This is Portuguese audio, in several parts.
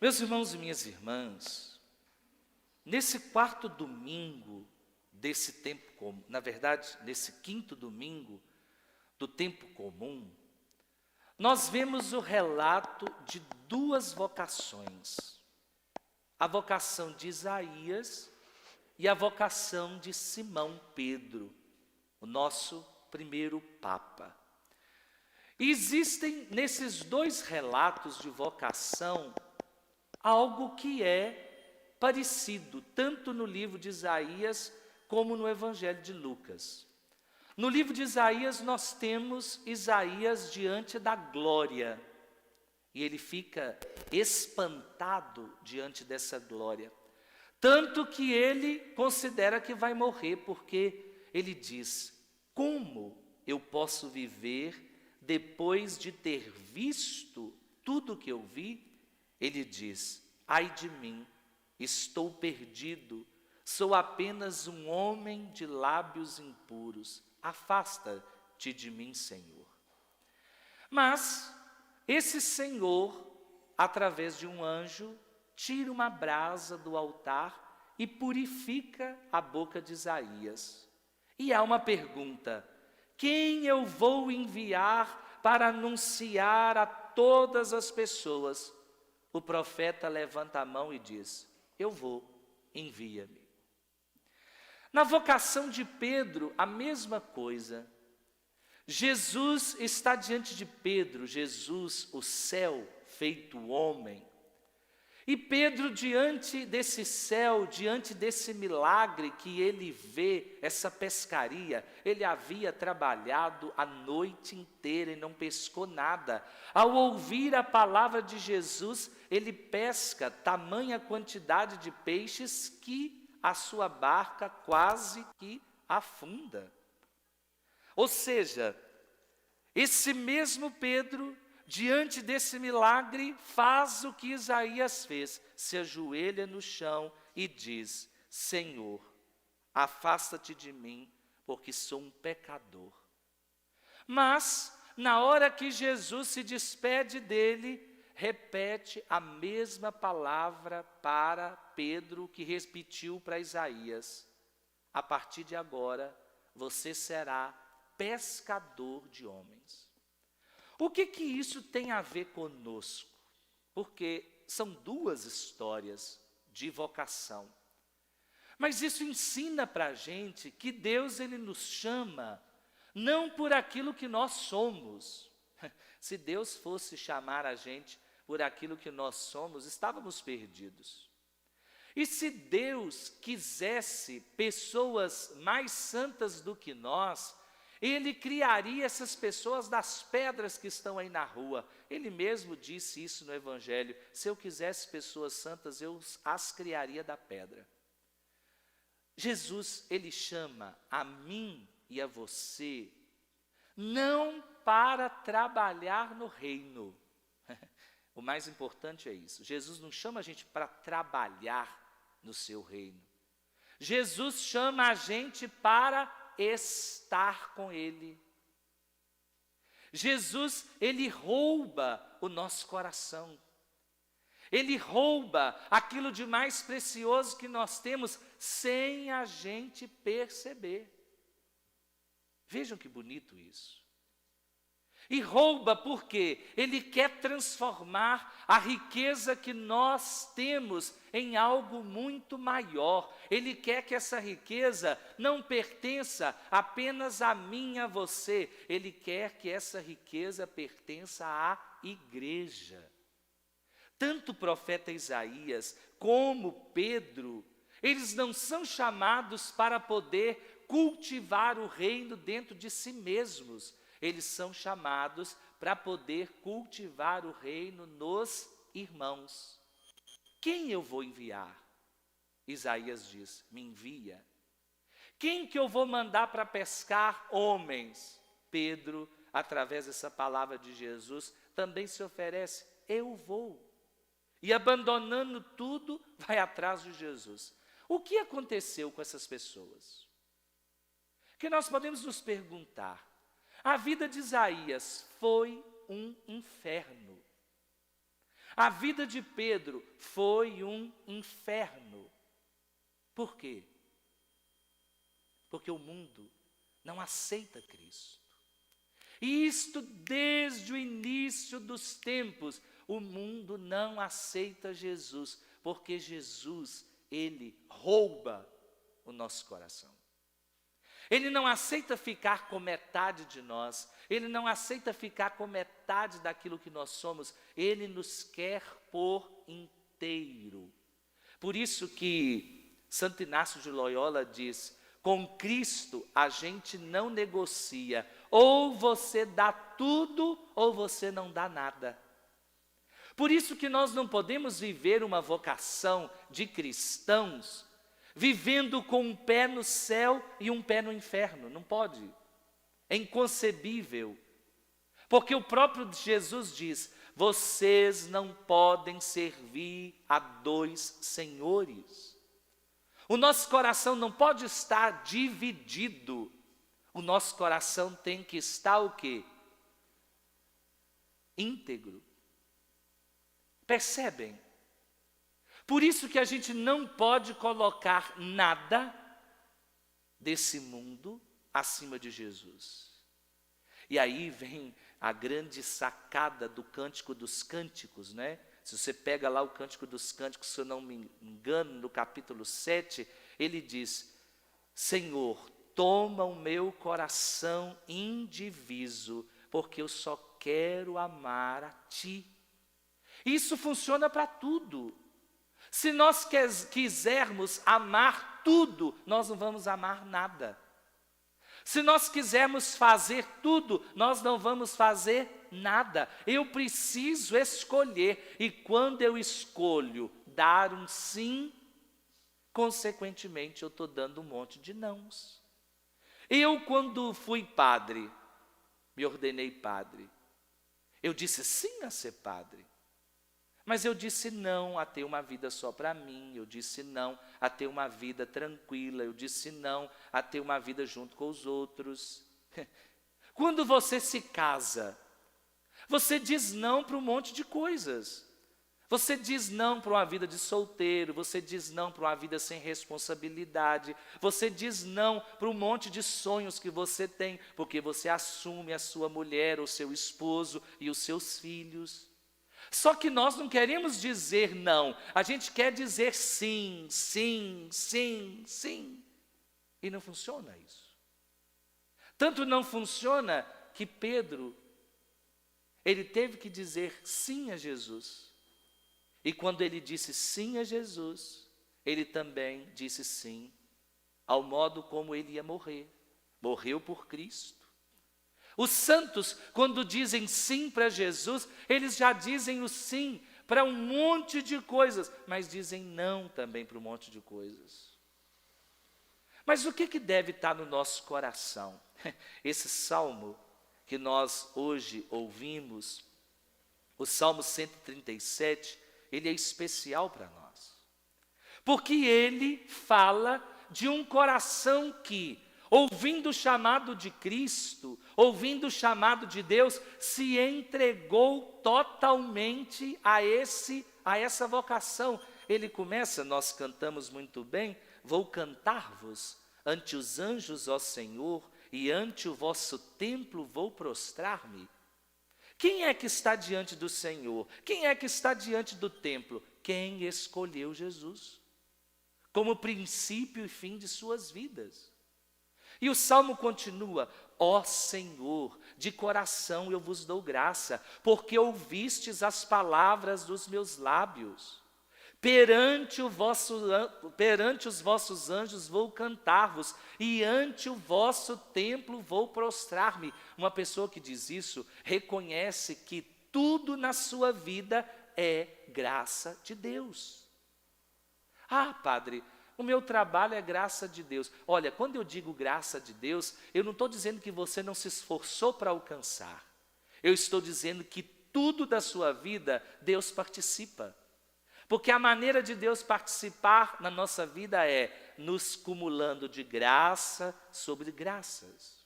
Meus irmãos e minhas irmãs, nesse quarto domingo desse tempo comum, na verdade, nesse quinto domingo do tempo comum, nós vemos o relato de duas vocações. A vocação de Isaías e a vocação de Simão Pedro, o nosso primeiro Papa. E existem nesses dois relatos de vocação algo que é parecido, tanto no livro de Isaías como no Evangelho de Lucas. No livro de Isaías nós temos Isaías diante da glória, e ele fica espantado diante dessa glória, tanto que ele considera que vai morrer, porque ele diz: como eu posso viver depois de ter visto tudo o que eu vi? Ele diz: ai de mim, estou perdido, sou apenas um homem de lábios impuros, afasta-te de mim, Senhor. Mas esse Senhor, através de um anjo, tira uma brasa do altar e purifica a boca de Isaías. E há uma pergunta: quem eu vou enviar para anunciar a todas as pessoas? O profeta levanta a mão e diz: eu vou, envia-me. Na vocação de Pedro, a mesma coisa. Jesus está diante de Pedro, Jesus, o céu feito homem. E Pedro, diante desse céu, diante desse milagre que ele vê, essa pescaria, ele havia trabalhado a noite inteira e não pescou nada. Ao ouvir a palavra de Jesus, ele pesca tamanha quantidade de peixes que a sua barca quase que afunda. Ou seja, esse mesmo Pedro, diante desse milagre, faz o que Isaías fez, se ajoelha no chão e diz: Senhor, afasta-te de mim, porque sou um pecador. Mas, na hora que Jesus se despede dele, repete a mesma palavra para Pedro que repetiu para Isaías: a partir de agora, você será pescador de homens. O que isso tem a ver conosco? Porque são duas histórias de vocação. Mas isso ensina para a gente que Deus, ele nos chama não por aquilo que nós somos. Se Deus fosse chamar a gente por aquilo que nós somos, estávamos perdidos. E se Deus quisesse pessoas mais santas do que nós, Ele criaria essas pessoas das pedras que estão aí na rua. Ele mesmo disse isso no Evangelho: se eu quisesse pessoas santas, eu as criaria da pedra. Jesus, ele chama a mim e a você, não para trabalhar no reino. O mais importante é isso. Jesus não chama a gente para trabalhar no seu reino. Jesus chama a gente para estar com Ele. Jesus, Ele rouba o nosso coração. Ele rouba aquilo de mais precioso que nós temos sem a gente perceber. Vejam que bonito isso. E rouba porque Ele quer transformar a riqueza que nós temos em algo muito maior. Ele quer que essa riqueza não pertença apenas a mim e a você. Ele quer que essa riqueza pertença à igreja. Tanto o profeta Isaías como Pedro, eles não são chamados para poder cultivar o reino dentro de si mesmos. Eles são chamados para poder cultivar o reino nos irmãos. Quem eu vou enviar? Isaías diz: me envia. Quem que eu vou mandar para pescar? Homens. Pedro, através dessa palavra de Jesus, também se oferece: eu vou. E abandonando tudo, vai atrás de Jesus. O que aconteceu com essas pessoas? Que nós podemos nos perguntar. A vida de Isaías foi um inferno. A vida de Pedro foi um inferno. Por quê? Porque o mundo não aceita Cristo. E isto desde o início dos tempos. O mundo não aceita Jesus, porque Jesus, ele rouba o nosso coração. Ele não aceita ficar com metade de nós, ele não aceita ficar com metade daquilo que nós somos, ele nos quer por inteiro. Por isso que Santo Inácio de Loyola diz: com Cristo a gente não negocia, ou você dá tudo ou você não dá nada. Por isso que nós não podemos viver uma vocação de cristãos vivendo com um pé no céu e um pé no inferno. Não pode. É inconcebível. Porque o próprio Jesus diz: vocês não podem servir a dois senhores. O nosso coração não pode estar dividido. O nosso coração tem que estar o quê? Íntegro. Percebem? Por isso que a gente não pode colocar nada desse mundo acima de Jesus. E aí vem a grande sacada do Cântico dos Cânticos, né? Se você pega lá o Cântico dos Cânticos, se eu não me engano, no capítulo 7, ele diz: Senhor, toma o meu coração indiviso, porque eu só quero amar a Ti. Isso funciona para tudo. Se nós quisermos amar tudo, nós não vamos amar nada. Se nós quisermos fazer tudo, nós não vamos fazer nada. Eu preciso escolher, e quando eu escolho dar um sim, consequentemente eu estou dando um monte de nãos. Eu, quando fui padre, me ordenei padre, eu disse sim a ser padre. Mas eu disse não a ter uma vida só para mim, eu disse não a ter uma vida tranquila, eu disse não a ter uma vida junto com os outros. Quando você se casa, você diz não para um monte de coisas. Você diz não para uma vida de solteiro, você diz não para uma vida sem responsabilidade, você diz não para um monte de sonhos que você tem, porque você assume a sua mulher, o seu esposo e os seus filhos. Só que nós não queremos dizer não, a gente quer dizer sim, sim, sim, sim. E não funciona isso. Tanto não funciona que Pedro, ele teve que dizer sim a Jesus. E quando ele disse sim a Jesus, ele também disse sim ao modo como ele ia morrer. Morreu por Cristo. Os santos, quando dizem sim para Jesus, eles já dizem o sim para um monte de coisas, mas dizem não também para um monte de coisas. Mas o que deve estar no nosso coração? Esse salmo que nós hoje ouvimos, o Salmo 137, ele é especial para nós. Porque ele fala de um coração que, ouvindo o chamado de Cristo, ouvindo o chamado de Deus, se entregou totalmente a essa vocação. Ele começa, nós cantamos muito bem: vou cantar-vos ante os anjos, ó Senhor, e ante o vosso templo vou prostrar-me. Quem é que está diante do Senhor? Quem é que está diante do templo? Quem escolheu Jesus como princípio e fim de suas vidas. E o Salmo continua: ó Senhor, de coração eu vos dou graça, porque ouvistes as palavras dos meus lábios. Perante os vossos anjos vou cantar-vos, e ante o vosso templo vou prostrar-me. Uma pessoa que diz isso, reconhece que tudo na sua vida é graça de Deus. Ah, padre, o meu trabalho é graça de Deus. Olha, quando eu digo graça de Deus, eu não estou dizendo que você não se esforçou para alcançar. Eu estou dizendo que tudo da sua vida, Deus participa. Porque a maneira de Deus participar na nossa vida é nos cumulando de graça sobre graças.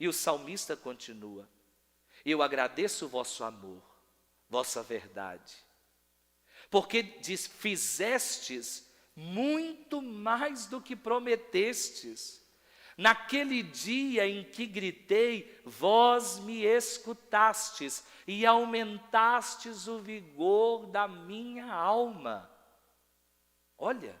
E o salmista continua: eu agradeço o vosso amor, vossa verdade, Porque diz, fizestes muito mais do que prometestes. Naquele dia em que gritei, vós me escutastes e aumentastes o vigor da minha alma. Olha,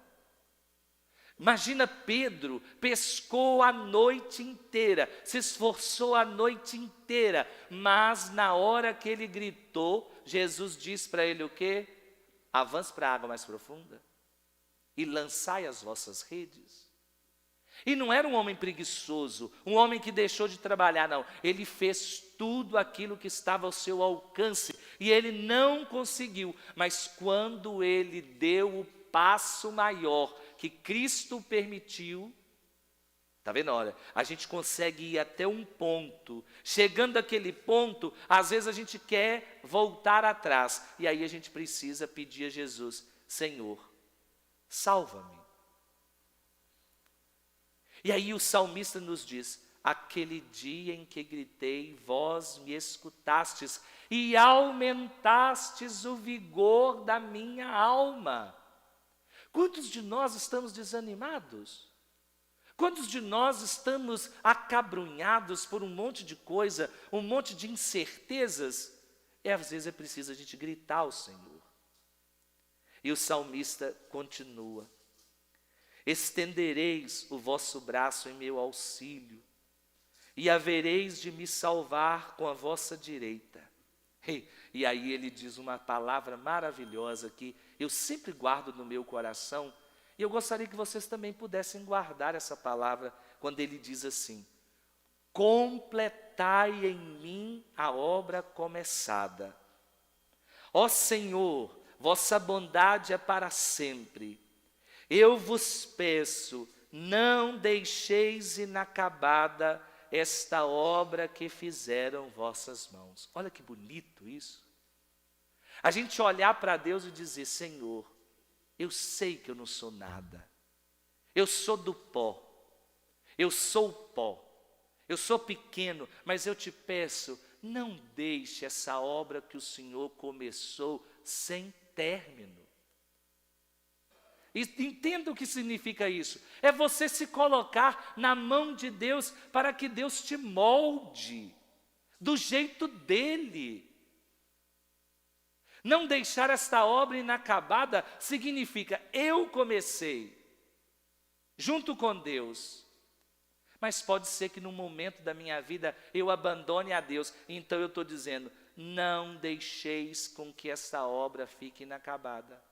imagina Pedro, pescou a noite inteira, se esforçou a noite inteira, mas na hora que ele gritou, Jesus disse para ele o quê? Avance para a água mais profunda e lançai as vossas redes. E não era um homem preguiçoso, um homem que deixou de trabalhar, não. Ele fez tudo aquilo que estava ao seu alcance e ele não conseguiu. Mas quando ele deu o passo maior que Cristo permitiu, está vendo? Olha, a gente consegue ir até um ponto. Chegando àquele ponto, às vezes a gente quer voltar atrás. E aí a gente precisa pedir a Jesus, Senhor, salva-me. E aí o salmista nos diz, aquele dia em que gritei, vós me escutastes e aumentastes o vigor da minha alma. Quantos de nós estamos desanimados? Quantos de nós estamos acabrunhados por um monte de coisa, um monte de incertezas? E às vezes é preciso a gente gritar ao Senhor. E o salmista continua. Estendereis o vosso braço em meu auxílio, e havereis de me salvar com a vossa direita. E aí ele diz uma palavra maravilhosa que eu sempre guardo no meu coração, e eu gostaria que vocês também pudessem guardar essa palavra, quando ele diz assim, completai em mim a obra começada. Ó Senhor, vossa bondade é para sempre. Eu vos peço, não deixeis inacabada esta obra que fizeram vossas mãos. Olha que bonito isso. A gente olhar para Deus e dizer, Senhor, eu sei que eu não sou nada. Eu sou do pó. Eu sou o pó. Eu sou pequeno, mas eu te peço, não deixe essa obra que o Senhor começou sem término. E entenda o que significa isso. É você se colocar na mão de Deus para que Deus te molde do jeito dele. Não deixar esta obra inacabada significa eu comecei junto com Deus. Mas pode ser que num momento da minha vida eu abandone a Deus. Então eu estou dizendo, não deixeis com que esta obra fique inacabada.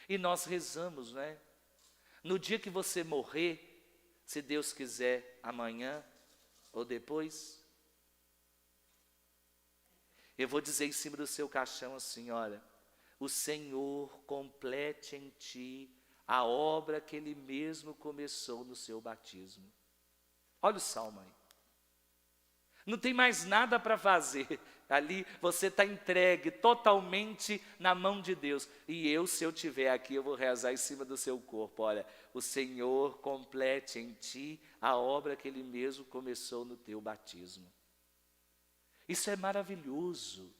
E nós rezamos, né? No dia que você morrer, se Deus quiser, amanhã ou depois, eu vou dizer em cima do seu caixão assim, olha, o Senhor complete em ti a obra que Ele mesmo começou no seu batismo. Olha o salmo aí. Não tem mais nada para fazer. Ali você está entregue totalmente na mão de Deus. E eu, se eu estiver aqui, eu vou rezar em cima do seu corpo. Olha, o Senhor complete em ti a obra que Ele mesmo começou no teu batismo. Isso é maravilhoso.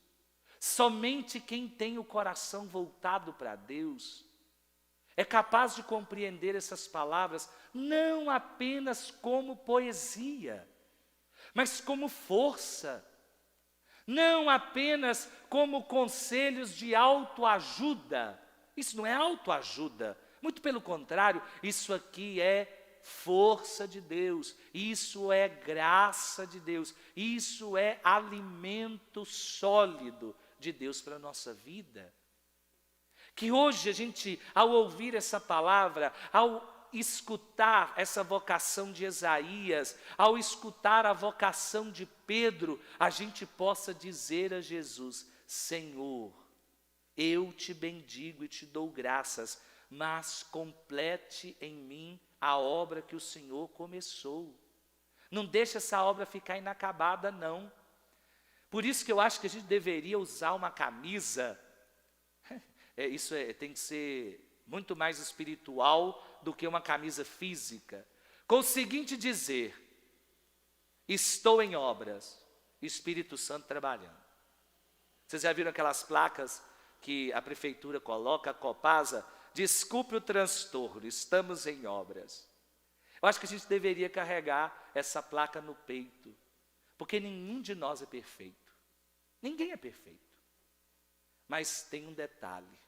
Somente quem tem o coração voltado para Deus é capaz de compreender essas palavras não apenas como poesia, mas como força. Não apenas como conselhos de autoajuda. Isso não é autoajuda. Muito pelo contrário, isso aqui é força de Deus. Isso é graça de Deus. Isso é alimento sólido de Deus para a nossa vida. Que hoje a gente, ao ouvir essa palavra, ao escutar essa vocação de Isaías, ao escutar a vocação de Pedro, a gente possa dizer a Jesus, Senhor, eu te bendigo e te dou graças, mas complete em mim a obra que o Senhor começou. Não deixe essa obra ficar inacabada, não. Por isso que eu acho que a gente deveria usar uma camisa, tem que ser muito mais espiritual do que uma camisa física, com o seguinte dizer, estou em obras, Espírito Santo trabalhando. Vocês já viram aquelas placas que a prefeitura coloca, a Copasa, desculpe o transtorno, estamos em obras. Eu acho que a gente deveria carregar essa placa no peito, porque nenhum de nós é perfeito. Ninguém é perfeito. Mas tem um detalhe.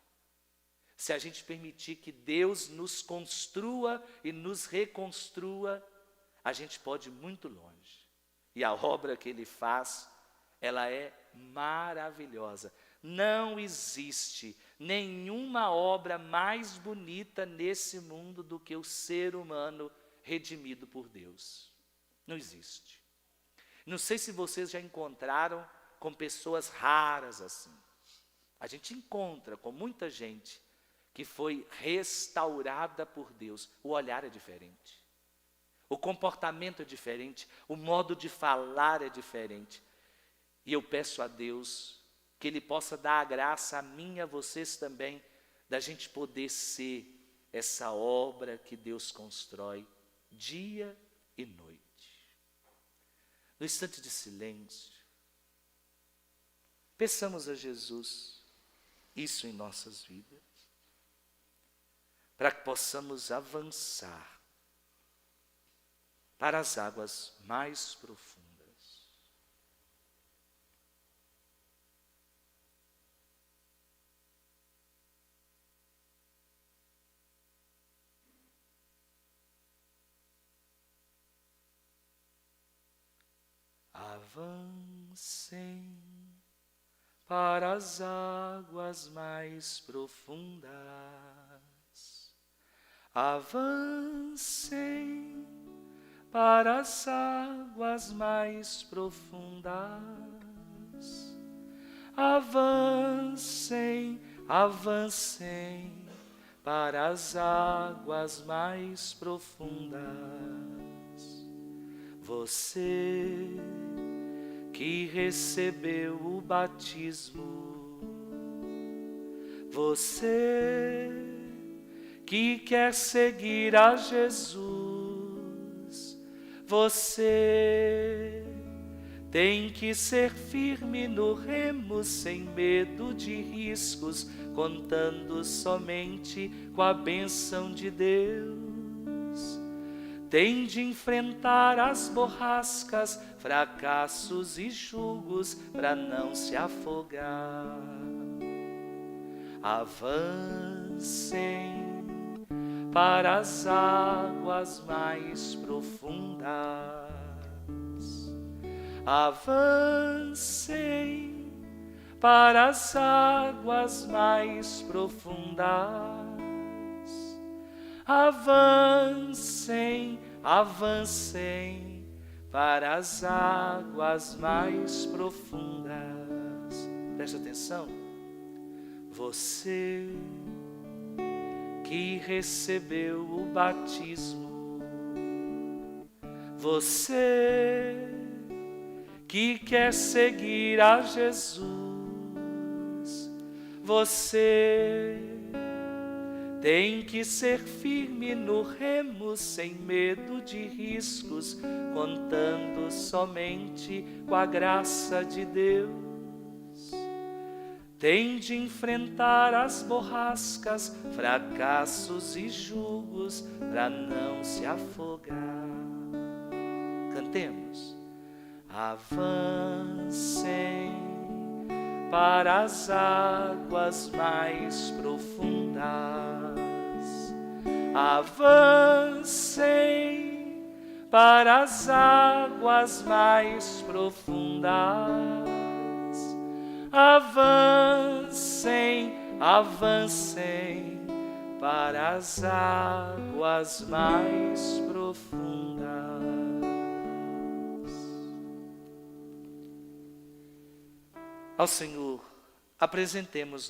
Se a gente permitir que Deus nos construa e nos reconstrua, a gente pode ir muito longe. E a obra que Ele faz, ela é maravilhosa. Não existe nenhuma obra mais bonita nesse mundo do que o ser humano redimido por Deus. Não existe. Não sei se vocês já encontraram com pessoas raras assim. A gente encontra com muita gente que foi restaurada por Deus. O olhar é diferente. O comportamento é diferente. O modo de falar é diferente. E eu peço a Deus que Ele possa dar a graça a mim e a vocês também, da gente poder ser essa obra que Deus constrói dia e noite. No instante de silêncio, peçamos a Jesus isso em nossas vidas, para que possamos avançar para as águas mais profundas. Avancem para as águas mais profundas. Avancem para as águas mais profundas. Avancem, avancem para as águas mais profundas. Você que recebeu o batismo, você que quer seguir a Jesus, você tem que ser firme no remo, sem medo de riscos, contando somente com a bênção de Deus. Tem de enfrentar as borrascas, fracassos e julgos, para não se afogar. Avancem para as águas mais profundas. Avancem para as águas mais profundas. Avancem, avancem para as águas mais profundas. Preste atenção. Você que recebeu o batismo, você que quer seguir a Jesus, você tem que ser firme no remo, sem medo de riscos, contando somente com a graça de Deus. Tem de enfrentar as borrascas, fracassos e julgos, para não se afogar. Cantemos. Avancem para as águas mais profundas. Avancem para as águas mais profundas. Avancem, avancem para as águas mais profundas. Ao Senhor apresentemos